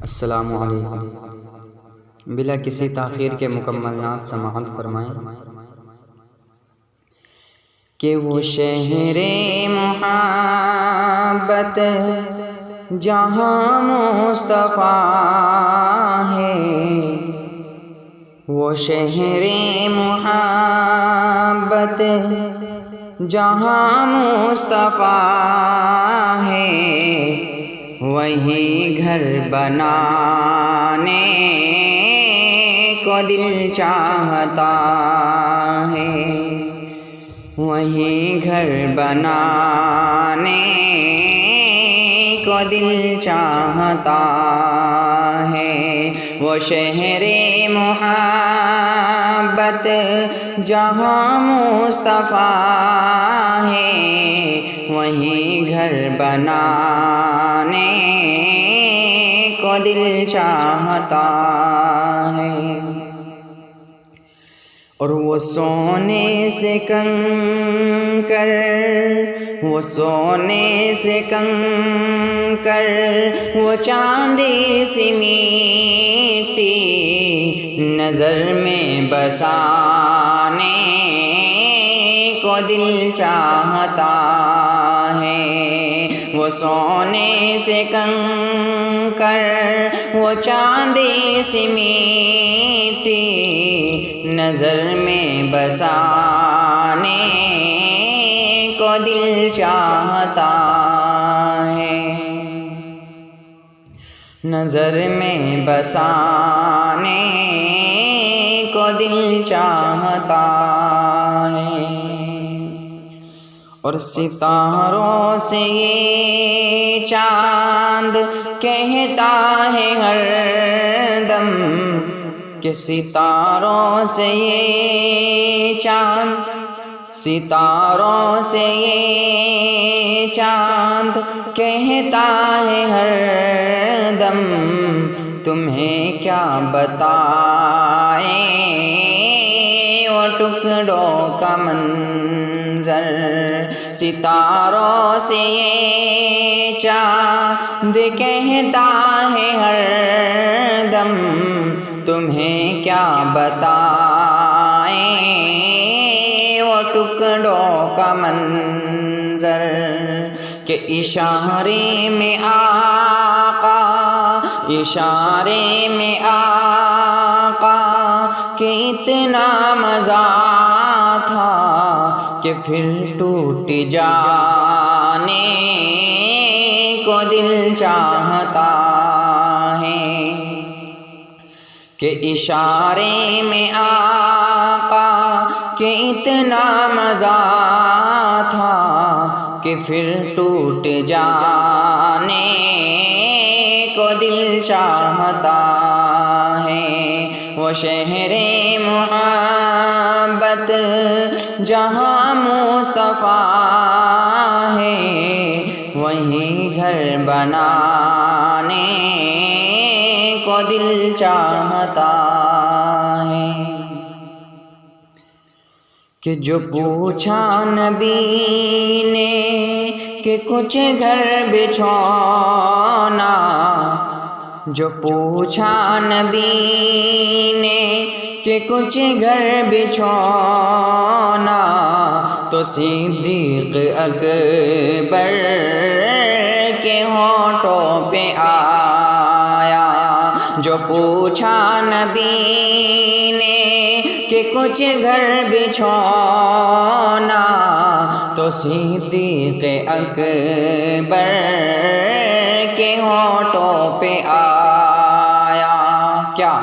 السلام علیکم۔ بلا کسی تاخیر کے مکمل نعت سماعت فرمائیں کہ وہ شہر محبت جہاں مصطفیٰ ہے، وہ شہر محبت جہاں مصطفیٰ ہے، وہی گھر بنانے کو دل چاہتا ہے، وہی گھر بنانے کو دل چاہتا ہے، وہ شہر محبت جہاں مصطفیٰ ہے، وہی گھر بنانے کو دل چاہتا ہے، اور وہ سونے سے کنکر، وہ سونے سے کنکر، وہ چاندی سی مٹی نظر میں بسانے کو دل چاہتا ہے، وہ سونے سے کنکر، وہ چاندی سی مٹی نظر میں بسانے کو دل چاہتا ہے، نظر میں بسانے کو دل چاہتا ہے، اور ستاروں سے یہ چاند کہتا ہے ہر دم کہ ستاروں سے یہ چاند، ستاروں سے یہ چاند کہتا ہے ہر دم، تمہیں کیا بتائیں وہ ٹکڑوں کا منظر، ستاروں سے یہ چاند کہتا ہے ہر دم، تمہیں کیا بتائیں وہ ٹکڑوں کا منظر، کہ اشارے میں آقا، اشارے میں آقا کہ اتنا مزہ تھا کہ پھر ٹوٹ جانے کو دل چاہتا ہے، کہ اشارے میں آقا کہ اتنا مزہ تھا کہ پھر ٹوٹ جانے کو دل چاہتا ہے، وہ شہر محبت جہاں مصطفیٰ ہے، وہی گھر بنانے کو دل چاہتا ہے، کہ جو پوچھا نبی نے کہ کچھ گھر بچھونا، جو پوچھا نبی نے کہ کچھ گھر بچھونا، تو صدیق اکبر کے ہونٹوں پہ آیا، جو پوچھا نبی نے کہ کچھ گھر بچھونا، تو صدیق اکبر کے ہونٹوں پہ آیا، کیا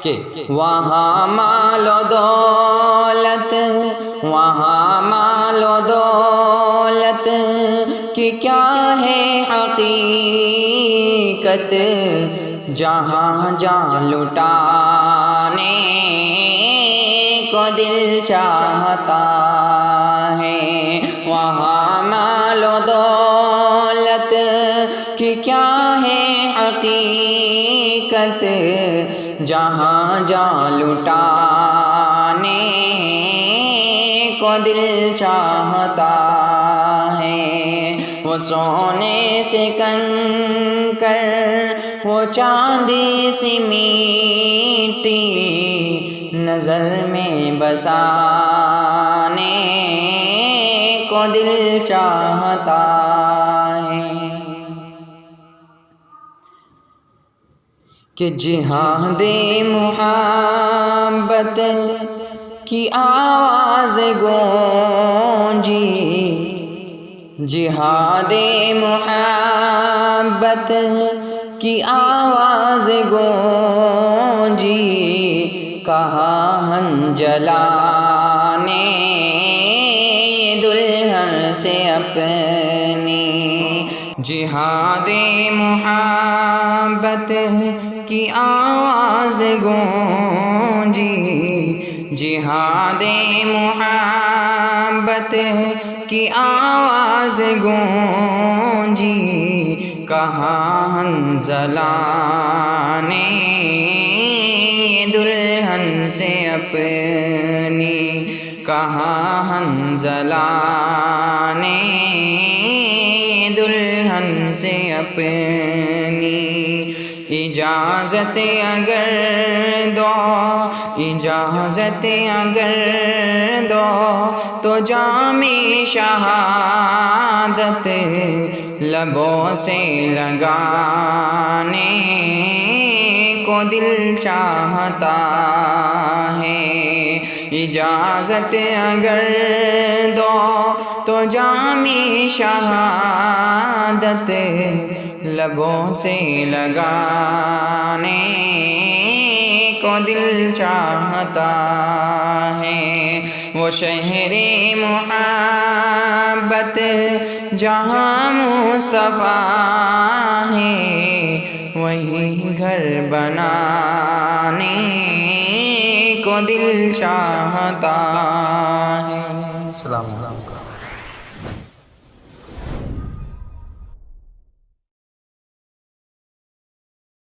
کہ وہاں مال و دولت، وہاں مال و دولت کی کیا ہے حقیقت، جہاں جان لٹانے کو دل چاہتا ہے، وہاں مال و دولت کی کیا ہے حقیقت، جہاں جان لٹانے کو دل چاہتا ہے، وہ وہ سونے سے کنکر، وہ چاندی سی میٹی، نظر میں بسانے کو دل چاہتا ہے کہ جہاد محبت کی آواز گونجی، جہاد محبت کی آواز گونجی، کہا حنجلہ نے دلہن سے اپنی، جہاد محبت کی آواز گونجی، جہاد محبت کی آواز گونجی، کہا حنظلہ نے دلہن سے اپنی، کہا حنظلہ نے دلہن سے اپنی، اجازت اگر دو، اجازت اگر دو تو جام شہادت لبوں سے لگانے کو دل چاہتا ہے، اجازت اگر دو تو جام شہادت لبوں سے لگانے کو دل چاہتا ہے، وہ شہر محبت جہاں مصطفیٰ ہے، وہی گھر بنانے کو دل چاہتا ہے۔ السلام علیکم۔